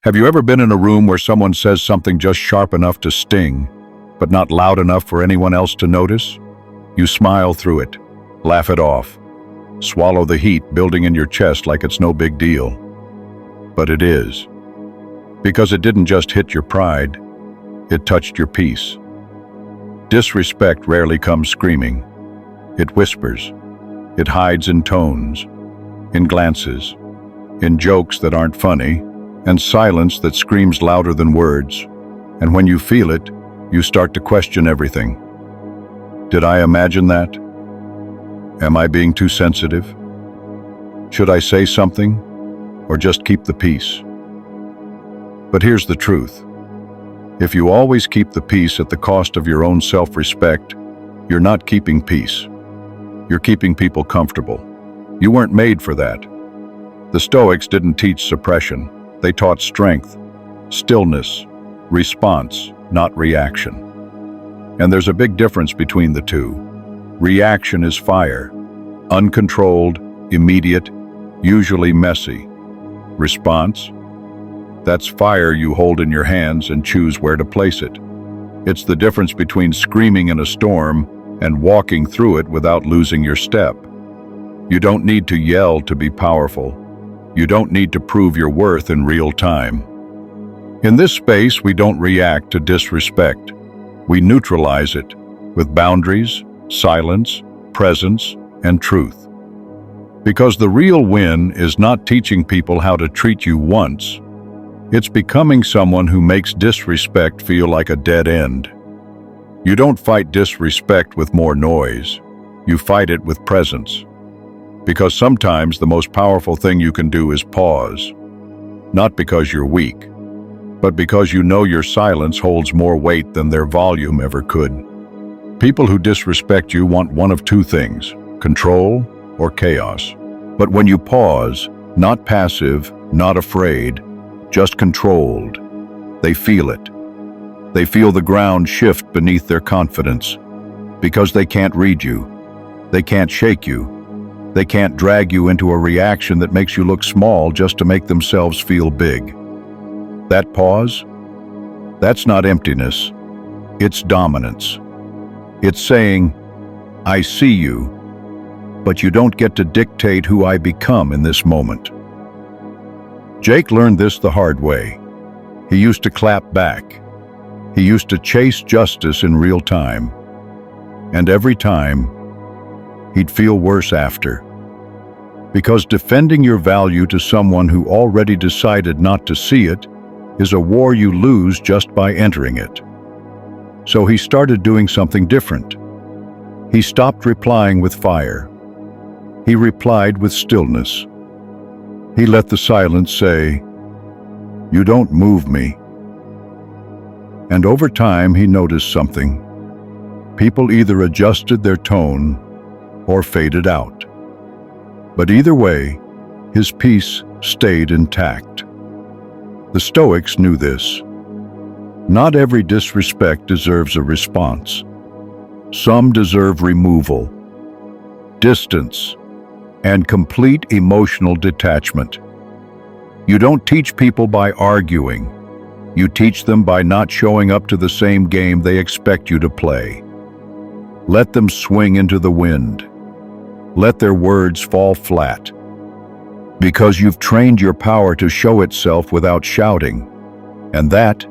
Have you ever been in a room where someone says something just sharp enough to sting, but not loud enough for anyone else to notice? You smile through it, laugh it off, swallow the heat building in your chest like it's no big deal. But it is. Because it didn't just hit your pride, it touched your peace. Disrespect rarely comes screaming. It whispers. It hides in tones, in glances, in jokes that aren't funny, and silence that screams louder than words. And when you feel it, you start to question everything. Did I imagine that? Am I being too sensitive? Should I say something, or just keep the peace? But here's the truth. If you always keep the peace at the cost of your own self-respect, you're not keeping peace. You're keeping people comfortable. You weren't made for that. The Stoics didn't teach suppression. They taught strength, stillness, response, not reaction. And there's a big difference between the two. Reaction is fire, uncontrolled, immediate, usually messy. Response? That's fire you hold in your hands and choose where to place it. It's the difference between screaming in a storm and walking through it without losing your step. You don't need to yell to be powerful. You don't need to prove your worth in real time. In this space, we don't react to disrespect. We neutralize it with boundaries, silence, presence, and truth. Because the real win is not teaching people how to treat you once. It's becoming someone who makes disrespect feel like a dead end. You don't fight disrespect with more noise. You fight it with presence. Because sometimes the most powerful thing you can do is pause. Not because you're weak, but because you know your silence holds more weight than their volume ever could. People who disrespect you want one of two things, control or chaos. But when you pause, not passive, not afraid, just controlled, they feel it. They feel the ground shift beneath their confidence. Because they can't read you. They can't shake you. They can't drag you into a reaction that makes you look small just to make themselves feel big. That pause? That's not emptiness. It's dominance. It's saying, I see you, but you don't get to dictate who I become in this moment. Jake learned this the hard way. He used to clap back. He used to chase justice in real time. And every time, he'd feel worse after. Because defending your value to someone who already decided not to see it is a war you lose just by entering it. So he started doing something different. He stopped replying with fire. He replied with stillness. He let the silence say, "You don't move me." And over time, he noticed something. People either adjusted their tone or faded out. But either way, his peace stayed intact. The Stoics knew this. Not every disrespect deserves a response. Some deserve removal, distance, and complete emotional detachment. You don't teach people by arguing. You teach them by not showing up to the same game they expect you to play. Let them swing into the wind. Let their words fall flat. Because you've trained your power to show itself without shouting. And that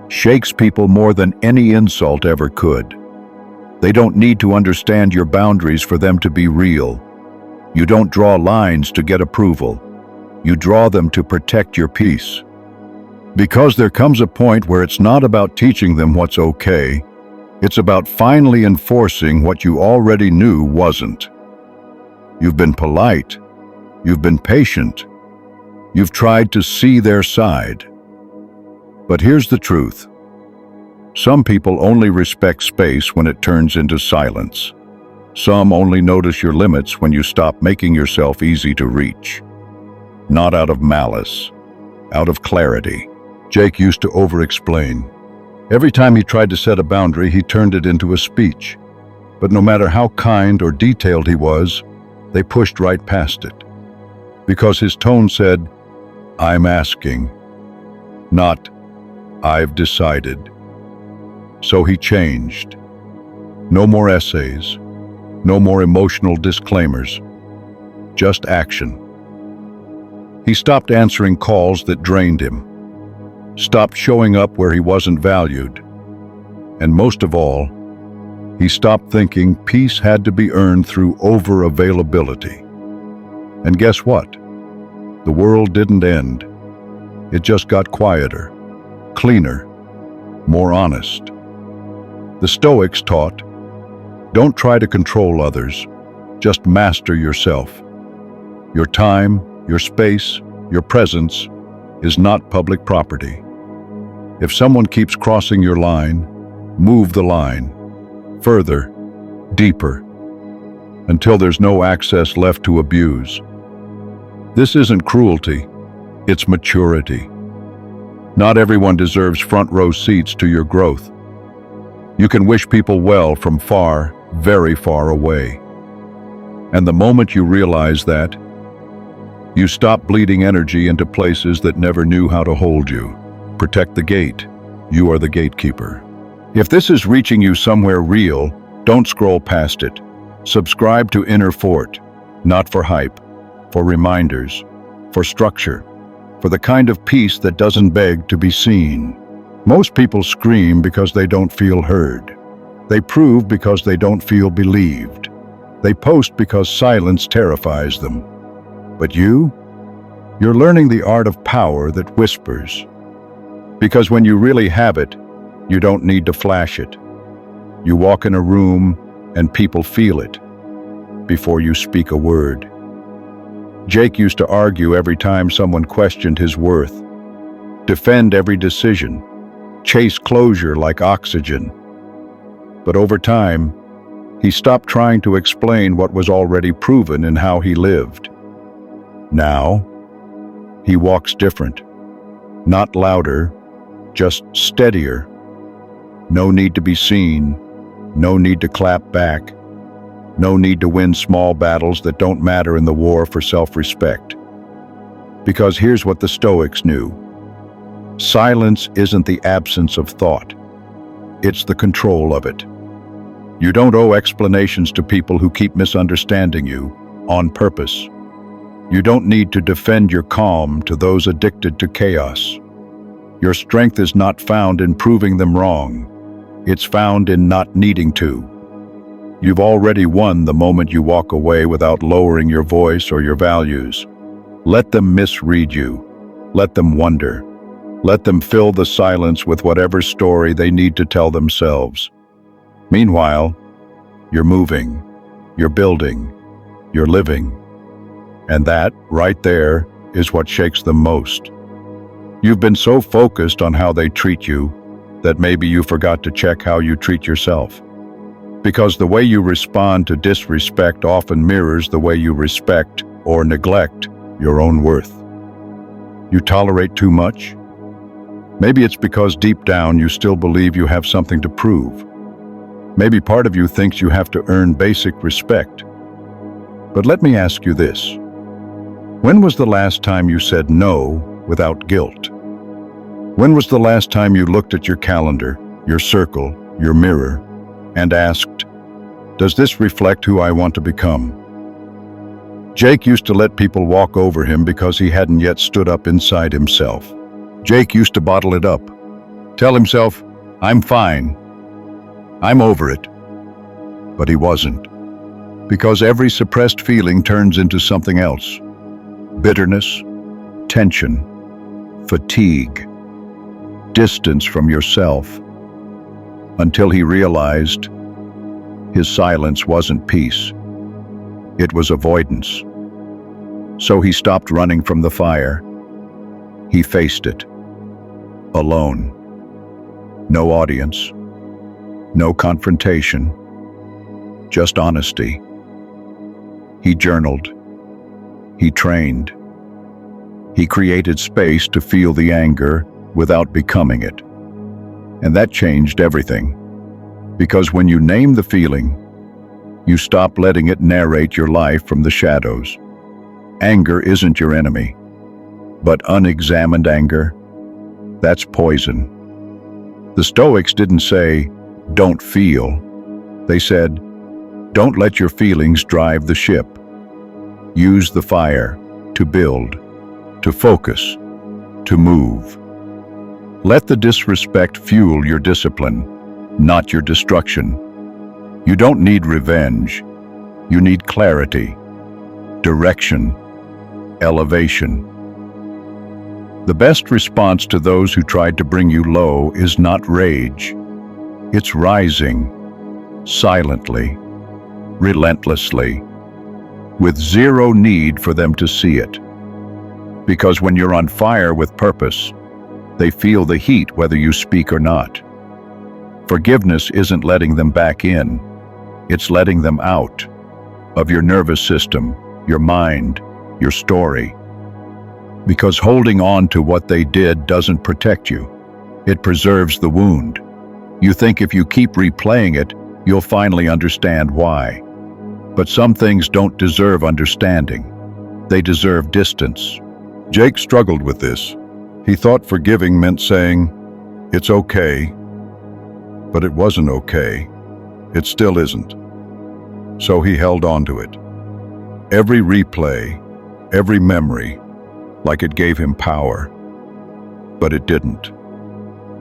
shakes people more than any insult ever could. They don't need to understand your boundaries for them to be real. You don't draw lines to get approval. You draw them to protect your peace. Because there comes a point where it's not about teaching them what's okay. It's about finally enforcing what you already knew wasn't. You've been polite. You've been patient. You've tried to see their side. But here's the truth. Some people only respect space when it turns into silence. Some only notice your limits when you stop making yourself easy to reach. Not out of malice, out of clarity. Jake used to over-explain. Every time he tried to set a boundary, he turned it into a speech. But no matter how kind or detailed he was, they pushed right past it. Because his tone said, "I'm asking." not "I've decided." So he changed. No more essays, no more emotional disclaimers, just action. He stopped answering calls that drained him, stopped showing up where he wasn't valued, and most of all, he stopped thinking peace had to be earned through over-availability. And guess what? The world didn't end. It just got quieter, cleaner, more honest. The Stoics taught, don't try to control others, just master yourself. Your time, your space, your presence is not public property. If someone keeps crossing your line, move the line, further, deeper, until there's no access left to abuse. This isn't cruelty, it's maturity. Not everyone deserves front row seats to your growth. You can wish people well from far, very far away. And the moment you realize that, you stop bleeding energy into places that never knew how to hold you. Protect the gate. You are the gatekeeper. If this is reaching you somewhere real, don't scroll past it. Subscribe to Inner Fort, not for hype, for reminders, for structure, for the kind of peace that doesn't beg to be seen. Most people scream because they don't feel heard. They prove because they don't feel believed. They post because silence terrifies them. But you're learning the art of power that whispers. Because when you really have it, you don't need to flash it. You walk in a room and people feel it before you speak a word. Jake used to argue every time someone questioned his worth, defend every decision, chase closure like oxygen. But over time, he stopped trying to explain what was already proven in how he lived. Now, he walks different, not louder, just steadier. No need to be seen, no need to clap back, no need to win small battles that don't matter in the war for self-respect. Because here's what the Stoics knew. Silence isn't the absence of thought. It's the control of it. You don't owe explanations to people who keep misunderstanding you on purpose. You don't need to defend your calm to those addicted to chaos. Your strength is not found in proving them wrong. It's found in not needing to. You've already won the moment you walk away without lowering your voice or your values. Let them misread you. Let them wonder. Let them fill the silence with whatever story they need to tell themselves. Meanwhile, you're moving, you're building, you're living. And that, right there, is what shakes them most. You've been so focused on how they treat you that maybe you forgot to check how you treat yourself. Because the way you respond to disrespect often mirrors the way you respect or neglect your own worth. You tolerate too much? Maybe it's because deep down you still believe you have something to prove. Maybe part of you thinks you have to earn basic respect. But let me ask you this. When was the last time you said no without guilt? When was the last time you looked at your calendar, your circle, your mirror, and asked, does this reflect who I want to become? Jake used to let people walk over him because he hadn't yet stood up inside himself. Jake used to bottle it up, tell himself, I'm fine, I'm over it. But he wasn't, because every suppressed feeling turns into something else. Bitterness, tension, fatigue, distance from yourself, until he realized his silence wasn't peace. It was avoidance. So he stopped running from the fire. He faced it, alone. No audience, no confrontation, just honesty. He journaled. He trained. He created space to feel the anger without becoming it. And that changed everything. Because when you name the feeling, you stop letting it narrate your life from the shadows. Anger isn't your enemy, but unexamined anger, That's poison. The Stoics didn't say, "Don't feel." They said, "Don't let your feelings drive the ship. Use the fire to build, to focus, to move. Let the disrespect fuel your discipline, not your destruction. You don't need revenge. You need clarity, direction, elevation." The best response to those who tried to bring you low is not rage. It's rising, silently, relentlessly, with zero need for them to see it. Because when you're on fire with purpose, they feel the heat whether you speak or not. Forgiveness isn't letting them back in, it's letting them out of your nervous system, your mind, your story. Because holding on to what they did doesn't protect you. It preserves the wound. You think if you keep replaying it, you'll finally understand why. But some things don't deserve understanding. They deserve distance. Jake struggled with this. He thought forgiving meant saying, "It's okay." But it wasn't okay. It still isn't. So he held on to it. Every replay, every memory, like it gave him power. But it didn't.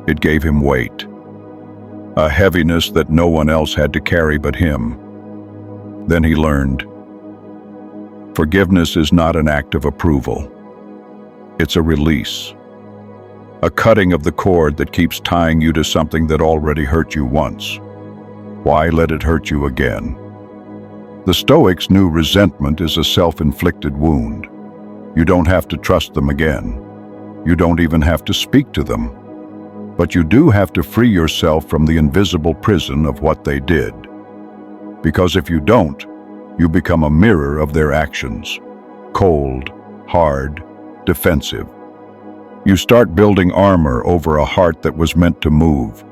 It gave him weight. A heaviness that no one else had to carry but him. Then he learned. Forgiveness is not an act of approval. It's a release. A cutting of the cord that keeps tying you to something that already hurt you once. Why let it hurt you again? The Stoics knew resentment is a self-inflicted wound. You don't have to trust them again. You don't even have to speak to them. But you do have to free yourself from the invisible prison of what they did. Because if you don't, you become a mirror of their actions. Cold, hard, defensive. You start building armor over a heart that was meant to move.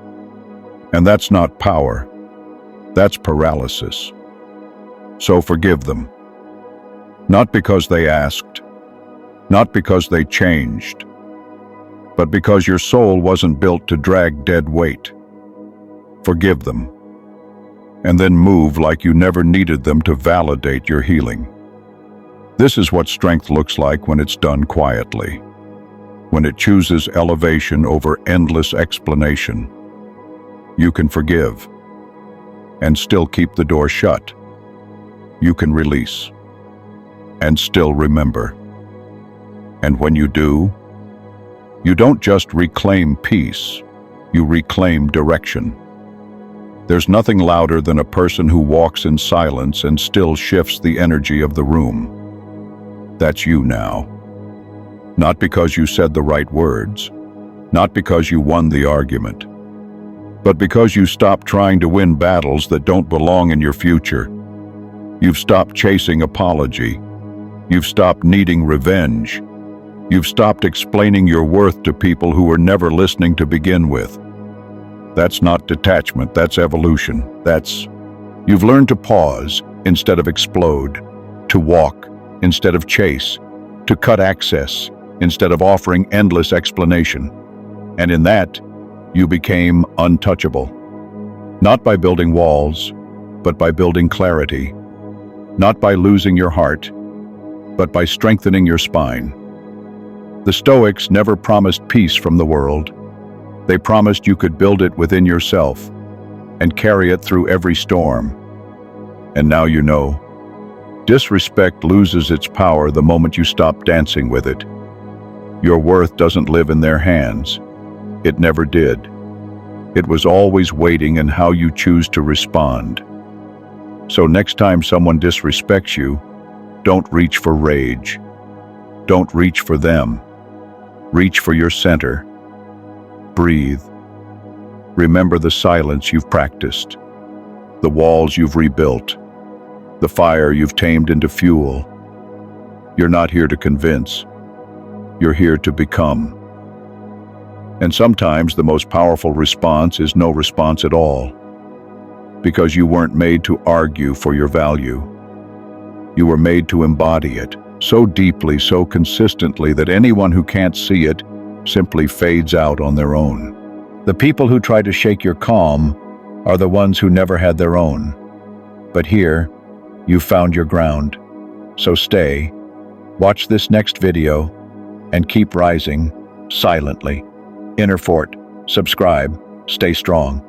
And that's not power. That's paralysis. So forgive them. Not because they asked, not because they changed, but because your soul wasn't built to drag dead weight. Forgive them, and then move like you never needed them to validate your healing. This is what strength looks like when it's done quietly, when it chooses elevation over endless explanation. You can forgive, and still keep the door shut. You can release, and still remember. And when you do, you don't just reclaim peace, you reclaim direction. There's nothing louder than a person who walks in silence and still shifts the energy of the room. That's you now. Not because you said the right words, not because you won the argument, but because you stopped trying to win battles that don't belong in your future. You've stopped chasing apology. You've stopped needing revenge. You've stopped explaining your worth to people who were never listening to begin with. That's not detachment, that's evolution. You've learned to pause instead of explode, to walk instead of chase, to cut access instead of offering endless explanation. And in that, you became untouchable. Not by building walls, but by building clarity. Not by losing your heart, but by strengthening your spine. The Stoics never promised peace from the world. They promised you could build it within yourself and carry it through every storm. And now you know. Disrespect loses its power the moment you stop dancing with it. Your worth doesn't live in their hands. It never did. It was always waiting in how you choose to respond. So next time someone disrespects you, don't reach for rage. Don't reach for them. Reach for your center. Breathe. Remember the silence you've practiced, the walls you've rebuilt, the fire you've tamed into fuel. You're not here to convince. You're here to become. And sometimes the most powerful response is no response at all, because you weren't made to argue for your value. You were made to embody it so deeply, so consistently that anyone who can't see it simply fades out on their own. The people who try to shake your calm are the ones who never had their own. But here, you've found your ground. So stay, watch this next video, and keep rising silently. Inner Fort, subscribe, stay strong.